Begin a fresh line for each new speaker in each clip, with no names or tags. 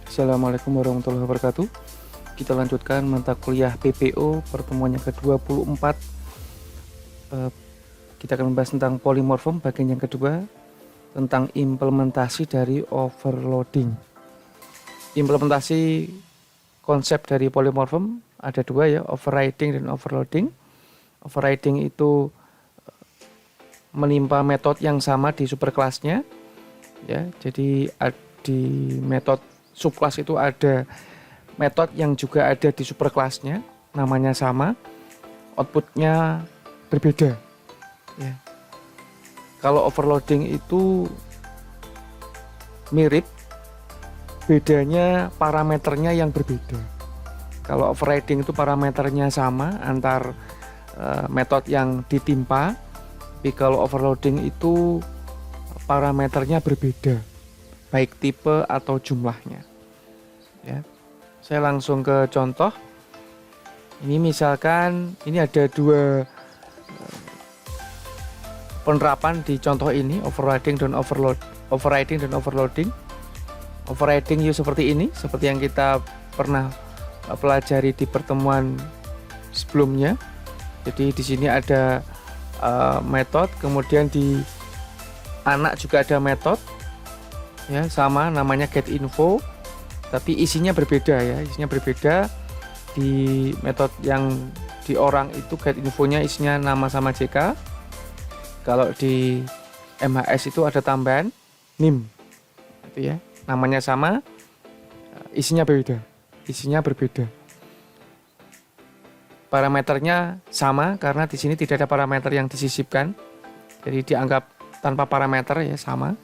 Assalamualaikum warahmatullahi wabarakatuh. Kita lanjutkan mata kuliah PPO pertemuan yang ke-24. Kita akan membahas tentang polymorphism bagian yang kedua, tentang implementasi dari overloading. Implementasi konsep dari polymorphism ada dua ya, overriding dan overloading. Overriding itu menimpa metode yang sama di superkelasnya ya. Jadi di metode subkelas itu ada metode yang juga ada di superkelasnya, namanya sama, outputnya berbeda ya. Kalau overloading itu mirip, bedanya parameternya yang berbeda. Kalau overriding itu parameternya sama antar metode yang ditimpa, tapi kalau overloading itu parameternya berbeda, baik tipe atau jumlahnya ya. Saya langsung ke contoh. Ini misalkan ini ada dua penerapan di contoh ini, overriding dan overloading. Overriding yuk seperti ini, seperti yang kita pernah pelajari di pertemuan sebelumnya. Jadi di sini ada metode, kemudian di anak juga ada metode ya, sama namanya getInfo, tapi isinya berbeda ya, isinya berbeda. Di metode yang di orang itu getInfonya isinya nama sama JK. Kalau di MHS itu ada tambahan NIM itu ya, namanya sama, isinya berbeda. Parameternya sama karena di sini tidak ada parameter yang disisipkan, jadi dianggap tanpa parameter ya, sama.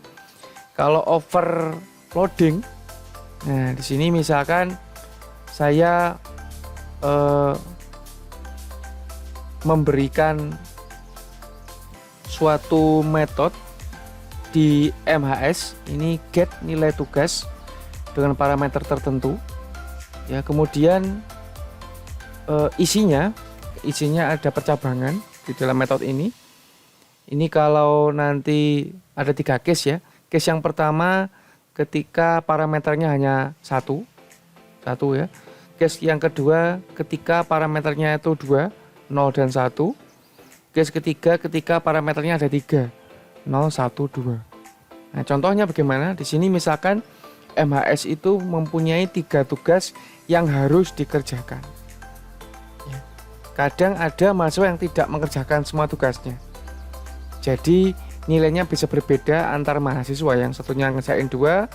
Kalau overloading, nah di sini misalkan saya memberikan suatu metode di MHS, ini get nilai tugas dengan parameter tertentu ya, kemudian isinya ada percabangan di dalam metode ini. Ini kalau nanti ada 3 case ya. Case yang pertama ketika parameternya hanya satu ya. Case yang kedua ketika parameternya itu 2, 0 dan 1. Case ketiga ketika parameternya ada 3, 0, 1, 2. Nah, contohnya bagaimana? Di sini misalkan MHS itu mempunyai 3 tugas yang harus dikerjakan. Ya. Kadang ada mahasiswa yang tidak mengerjakan semua tugasnya. Jadi nilainya bisa berbeda antar mahasiswa, yang satunya ngerjain 2,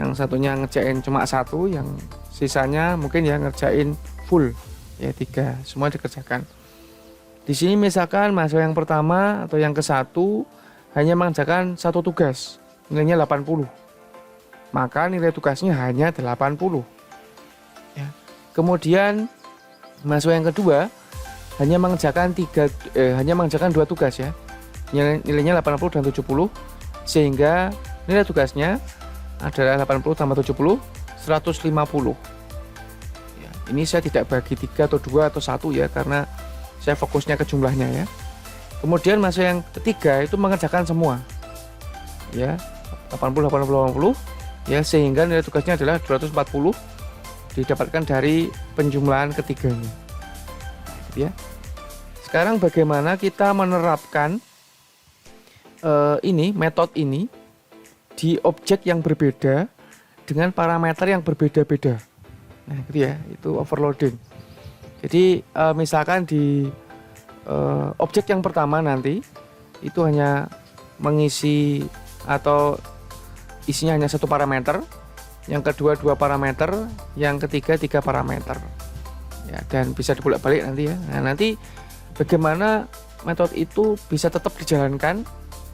yang satunya ngerjain cuma 1, yang sisanya mungkin ya ngerjain full ya 3, semua dikerjakan. Di sini misalkan mahasiswa yang pertama atau yang ke-1 hanya mengerjakan 1 tugas, nilainya 80. Maka nilai tugasnya hanya 80. Ya. Kemudian mahasiswa yang kedua hanya mengerjakan 2 tugas ya. Nilainya 80 dan 70, sehingga nilai tugasnya adalah 80 tambah 70, 150. Ya, ini saya tidak bagi 3 atau 2 atau 1 ya, karena saya fokusnya ke jumlahnya ya. Kemudian mahasiswa yang ketiga itu mengerjakan semua ya, 80 ya, sehingga nilai tugasnya adalah 240, didapatkan dari penjumlahan ketiganya ya. Sekarang bagaimana kita menerapkan metode ini di objek yang berbeda dengan parameter yang berbeda-beda. Nah gitu ya, itu overloading. Jadi misalkan di objek yang pertama nanti itu hanya mengisi atau isinya hanya 1 parameter, yang kedua 2 parameter, yang ketiga 3 parameter ya, dan bisa dibolak-balik nanti ya. Nah nanti bagaimana metode itu bisa tetap dijalankan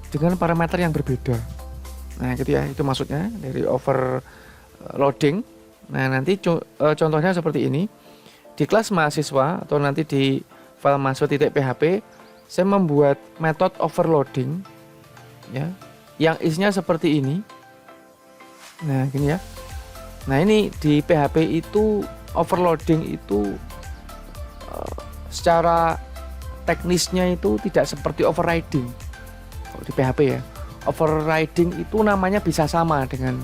dengan parameter yang berbeda. Nah gitu ya, itu maksudnya dari overloading. Nah nanti contohnya seperti ini. Di kelas mahasiswa atau nanti di file mahasiswa.php, saya membuat metode overloading ya, yang isinya seperti ini. Nah gini ya. Nah ini di PHP itu overloading itu secara teknisnya itu tidak seperti overriding. Kalau di PHP ya, overriding itu namanya bisa sama dengan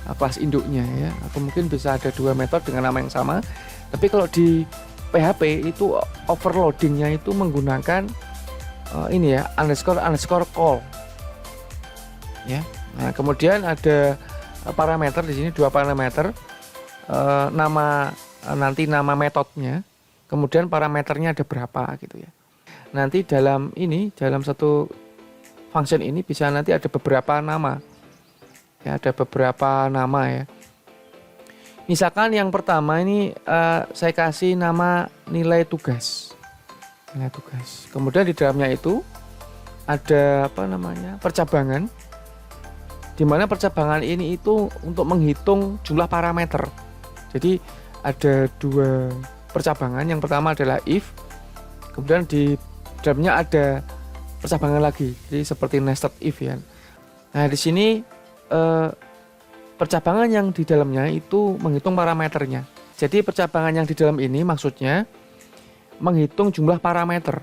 kelas induknya ya, atau mungkin bisa ada 2 metode dengan nama yang sama. Tapi kalau di PHP itu overloadingnya itu menggunakan ini ya, underscore call ya. Nah kemudian ada parameter di sini, 2 parameter, nanti nama metodenya, kemudian parameternya ada berapa gitu ya. Nanti dalam satu function ini bisa nanti ada beberapa nama ya, ada beberapa nama ya. Misalkan yang pertama ini saya kasih nama nilai tugas. Kemudian di dalamnya itu ada percabangan, di mana percabangan ini itu untuk menghitung jumlah parameter. Jadi ada 2 percabangan. Yang pertama adalah if, kemudian di dalamnya ada percabangan lagi, jadi seperti nested if ya. Nah di sini percabangan yang di dalamnya itu menghitung parameternya. Jadi percabangan yang di dalam ini maksudnya menghitung jumlah parameter.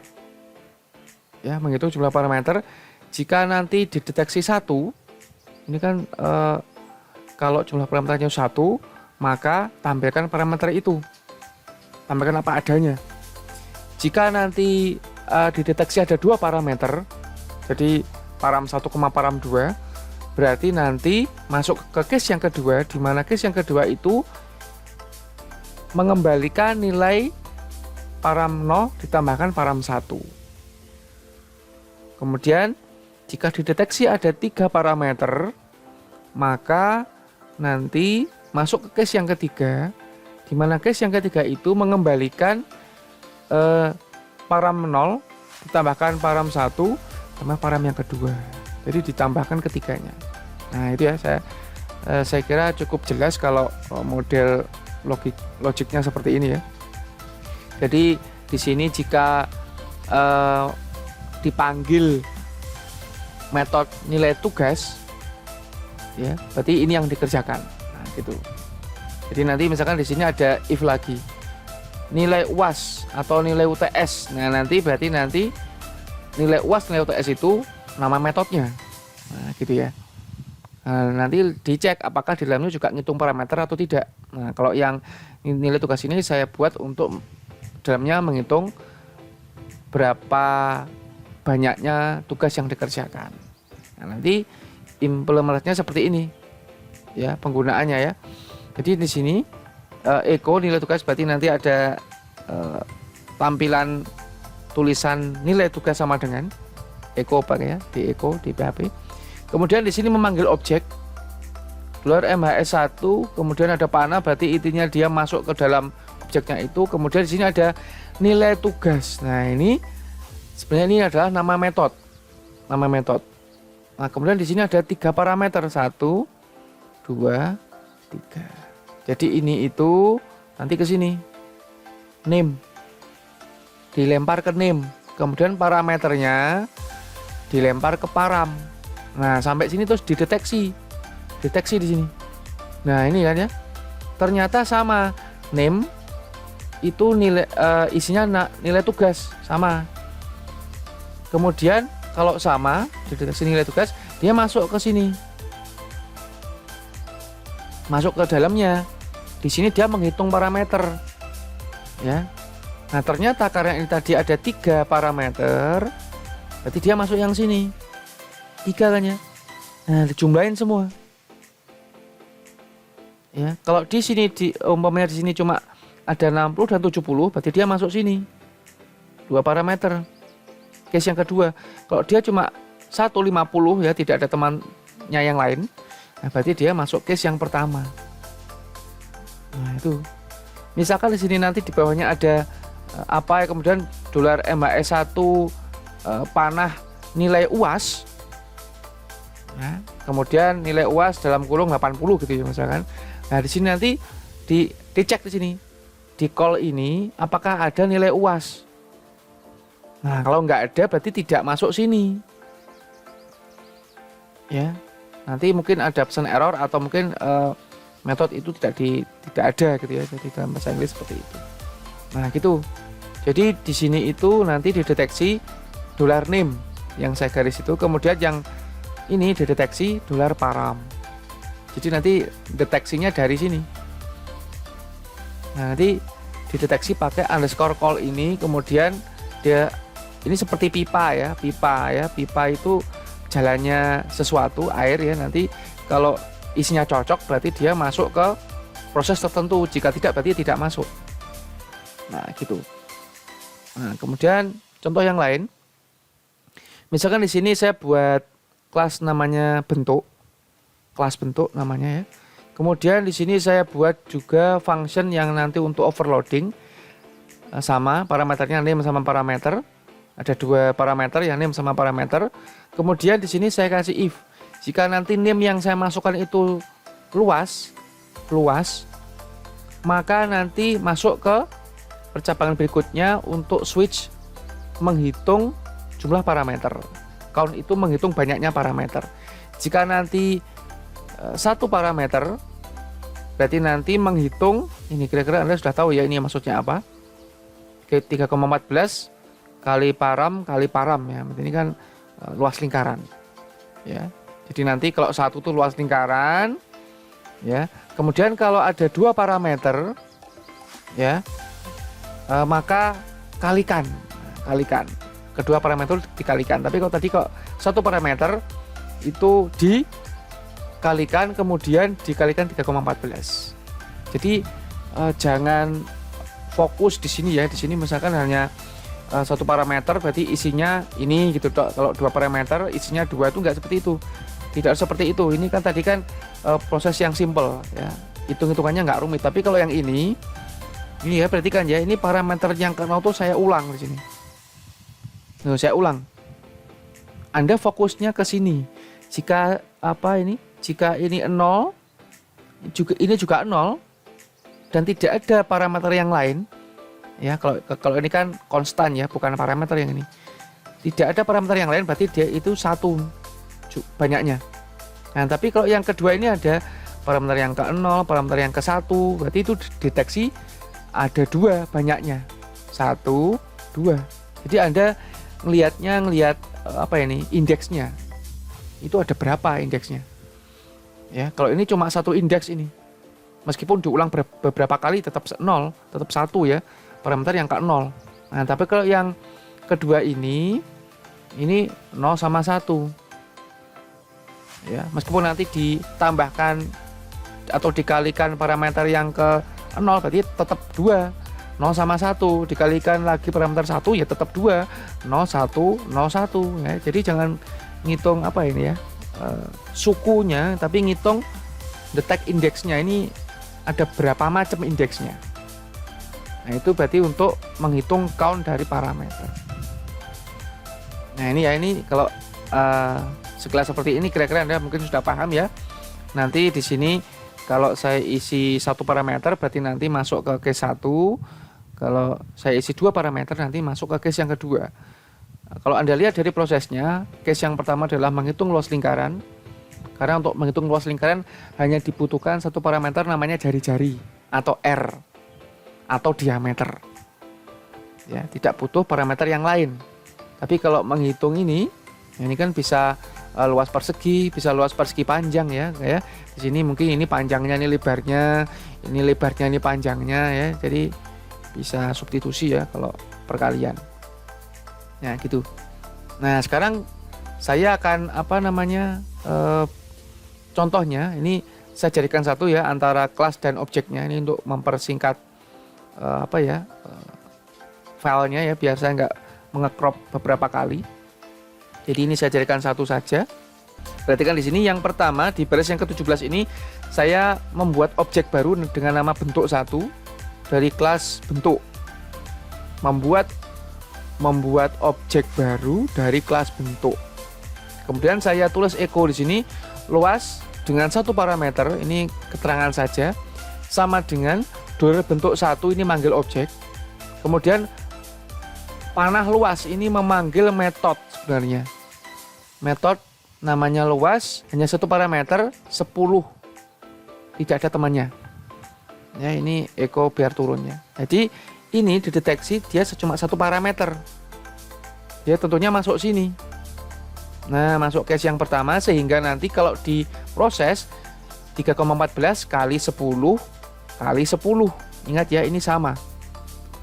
Ya, menghitung jumlah parameter. Jika nanti dideteksi 1, ini kan kalau jumlah parameternya 1, maka tampilkan parameter itu. Tampilkan apa adanya. Jika nanti dideteksi ada 2 parameter, jadi param 1, param 2, berarti nanti masuk ke case yang kedua, di mana case yang kedua itu mengembalikan nilai param 0 ditambahkan param 1. Kemudian jika dideteksi ada 3 parameter, maka nanti masuk ke case yang ketiga, di mana case yang ketiga itu mengembalikan param 0 ditambahkan param 1 sama param yang kedua. Jadi ditambahkan ketiganya. Nah itu ya, saya kira cukup jelas kalau model logiknya seperti ini ya. Jadi di sini jika dipanggil metode nilai tugas ya, berarti ini yang dikerjakan. Nah gitu. Jadi nanti misalkan di sini ada if lagi, nilai UAS atau nilai UTS. Nah nanti berarti nilai UAS, nilai UTS itu nama metodenya. Nah gitu ya. Nah, nanti dicek apakah di dalamnya juga ngitung parameter atau tidak. Nah kalau yang nilai tugas ini saya buat untuk dalamnya menghitung berapa banyaknya tugas yang dikerjakan. Nah nanti implementasinya seperti ini ya, penggunaannya ya. Jadi di sini echo nilai tugas, berarti nanti ada tampilan tulisan nilai tugas sama dengan echo pakai ya, di echo di PHP. Kemudian di sini memanggil objek $MHS1, kemudian ada panah, berarti intinya dia masuk ke dalam objeknya itu. Kemudian di sini ada nilai tugas. Nah ini sebenarnya ini adalah nama metode. Nah kemudian di sini ada 3 parameter, 1, 2, 3. Jadi ini itu nanti ke sini name, dilempar ke name, kemudian parameternya dilempar ke param. Nah sampai sini terus deteksi di sini. Nah ini kan ya, ternyata sama, name itu nilai isinya nilai tugas sama. Kemudian kalau sama dideteksi nilai tugas, dia masuk ke sini, masuk ke dalamnya. Di sini dia menghitung parameter ya. Nah ternyata karena ini tadi ada 3 parameter, berarti dia masuk yang sini 3 kan ya. Nah dijumlahin semua ya. Kalau di sini umpamanya di sini cuma ada 60 dan 70, berarti dia masuk sini 2 parameter. Case yang kedua, kalau dia cuma 150 ya, tidak ada temannya yang lain, nah berarti dia masuk case yang pertama. Nah itu, misalkan di sini nanti di bawahnya ada apa ya, kemudian $MHS1 panah nilai UAS, nah, kemudian nilai UAS dalam kurung 80 gitu ya misalkan. Nah di sini nanti dicek di sini, di call ini apakah ada nilai UAS. Nah kalau nggak ada berarti tidak masuk sini ya. Nanti mungkin ada pesan error atau mungkin metode itu tidak ada gitu ya. Jadi dalam bahasa Inggris seperti itu. Nah gitu. Jadi di sini itu nanti dideteksi $name yang saya garis itu, kemudian yang ini dideteksi $param. Jadi nanti deteksinya dari sini. Nah, nanti dideteksi pakai underscore call ini, kemudian dia ini seperti pipa ya. Pipa itu jalannya sesuatu, air ya. Nanti kalau isinya cocok berarti dia masuk ke proses tertentu, jika tidak berarti tidak masuk. Nah, gitu. Nah, kemudian contoh yang lain. Misalkan di sini saya buat kelas namanya bentuk. Kelas bentuk namanya ya. Kemudian di sini saya buat juga function yang nanti untuk overloading. Sama parameternya name sama parameter. Ada 2 parameter yang name sama parameter. Kemudian di sini saya kasih if. Jika nanti name yang saya masukkan itu luas, maka nanti masuk ke percabangan berikutnya untuk switch menghitung jumlah parameter. Count itu menghitung banyaknya parameter. Jika nanti 1 parameter, berarti nanti menghitung, ini kira-kira Anda sudah tahu ya ini maksudnya apa. 3,14 kali param ya. Ini kan luas lingkaran. Ya. Jadi nanti kalau 1 itu luas lingkaran, ya. Kemudian kalau ada 2 parameter, ya, maka kalikan. Kedua parameter dikalikan. Tapi kalau tadi kok 1 parameter itu dikalikan kemudian dikalikan 3,14. Jadi jangan fokus di sini ya. Di sini misalkan hanya 1 parameter berarti isinya ini gitu. Kalau 2 parameter isinya 2 itu enggak seperti itu. Tidak seperti itu. Ini kan tadi kan proses yang simple ya. Hitung-hitungannya enggak rumit. Tapi kalau yang ini ya perhatikan ya, ini parameter yang ke-0 tuh saya ulang di sini. Saya ulang. Anda fokusnya ke sini. Jika Jika ini 0, ini juga 0 dan tidak ada parameter yang lain. Ya, kalau ini kan konstan ya, bukan parameter yang ini. Tidak ada parameter yang lain berarti dia itu 1 banyaknya. Nah, tapi kalau yang kedua ini ada parameter yang ke-0, parameter yang ke-1, berarti itu deteksi ada 2 banyaknya. 1, 2. Jadi Anda ngelihat indeksnya. Itu ada berapa indeksnya? Ya, kalau ini cuma 1 indeks ini. Meskipun diulang beberapa kali tetap 0, tetap 1 ya. Parameter yang ke-0. Nah, tapi kalau yang kedua ini 0 sama 1. Ya, meskipun nanti ditambahkan atau dikalikan parameter yang ke-0 berarti tetap 2. 0 sama 1 dikalikan lagi parameter 1 ya tetap 2. 0 1 0 1 ya. Jadi jangan ngitung sukunya, tapi ngitung detect indeksnya. Ini ada berapa macam indeksnya. Nah, itu berarti untuk menghitung count dari parameter. Nah, ini kalau sekilas seperti ini kira-kira Anda mungkin sudah paham ya. Nanti di sini kalau saya isi 1 parameter berarti nanti masuk ke case 1. Kalau saya isi 2 parameter nanti masuk ke case yang kedua. Kalau Anda lihat dari prosesnya, case yang pertama adalah menghitung luas lingkaran. Karena untuk menghitung luas lingkaran hanya dibutuhkan 1 parameter namanya jari-jari atau R atau diameter. Ya, tidak butuh parameter yang lain. Tapi kalau menghitung ini kan bisa luas persegi, bisa luas persegi panjang ya. Di sini mungkin ini panjangnya, ini lebarnya, ini lebarnya, ini panjangnya ya. Jadi bisa substitusi ya kalau perkalian. Nah, gitu. Nah, sekarang saya akan contohnya ini saya jadikan satu ya antara kelas dan objeknya ini untuk mempersingkat filenya ya, biar saya nggak mengecrop beberapa kali. Jadi ini saya jadikan satu saja. Perhatikan di sini yang pertama di baris yang ke-17 ini saya membuat objek baru dengan nama bentuk 1 dari kelas bentuk. Membuat objek baru dari kelas bentuk. Kemudian saya tulis echo di sini luas dengan 1 parameter, ini keterangan saja, sama dengan dollar bentuk 1 ini manggil objek. Kemudian panah luas ini memanggil metode sebenarnya. Metode namanya luas, hanya 1 parameter, 10. Tidak ada temannya. Ya, ini echo biar turunnya. Jadi ini dideteksi dia cuma 1 parameter. Dia tentunya masuk sini. Nah, masuk case yang pertama sehingga nanti kalau diproses 3,14 kali 10 kali 10. Ingat ya, ini sama.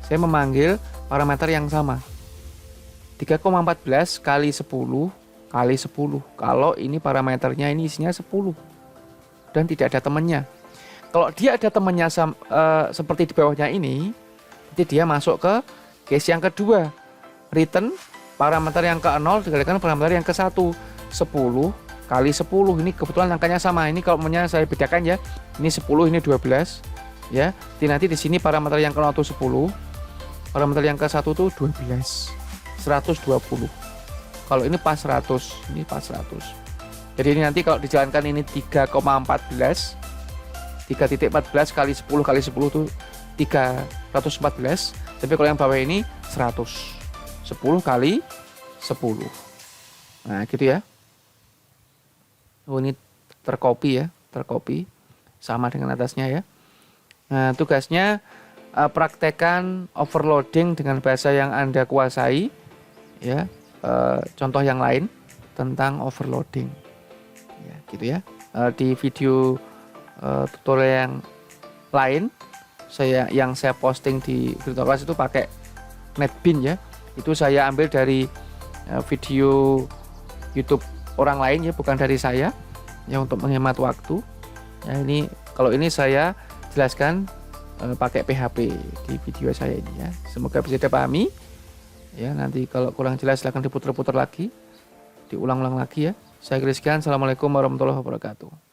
Saya memanggil parameter yang sama. 3,14 kali 10 kali 10. Kalau ini parameternya ini isinya 10 dan tidak ada temannya. Kalau dia ada temannya seperti di bawahnya ini, nanti dia masuk ke case yang kedua. Return parameter yang ke-0 dikalikan parameter yang ke-1. 10 kali 10. Ini kebetulan angkanya sama. Ini kalau maunya saya bedakan ya. Ini 10, ini 12 ya. Jadi nanti di sini parameter yang ke-0 itu 10. Parameter yang ke-1 itu 12. 120. Kalau ini pas 100, ini pas 100. Jadi ini nanti kalau dijalankan ini 3,14 3,14 kali 10 kali 10 itu 314. Tapi kalau yang bawah ini 100. 10 kali 10. Nah, gitu ya. Oh, ini tercopy ya, tercopy. Sama dengan atasnya ya. Nah, tugasnya praktekkan overloading dengan bahasa yang Anda kuasai ya. Contoh yang lain tentang overloading. Ya, gitu ya. Di video tutorial yang lain yang saya posting di Virtual itu pakai NetBeans ya. Itu saya ambil dari video YouTube orang lain ya, bukan dari saya ya, untuk menghemat waktu. Ya, ini kalau ini saya jelaskan pakai PHP di video saya ini ya. Semoga bisa dipahami. Ya, nanti kalau kurang jelas silahkan diputar-putar lagi, diulang-ulang lagi ya. Saya Christian, assalamualaikum warahmatullahi wabarakatuh.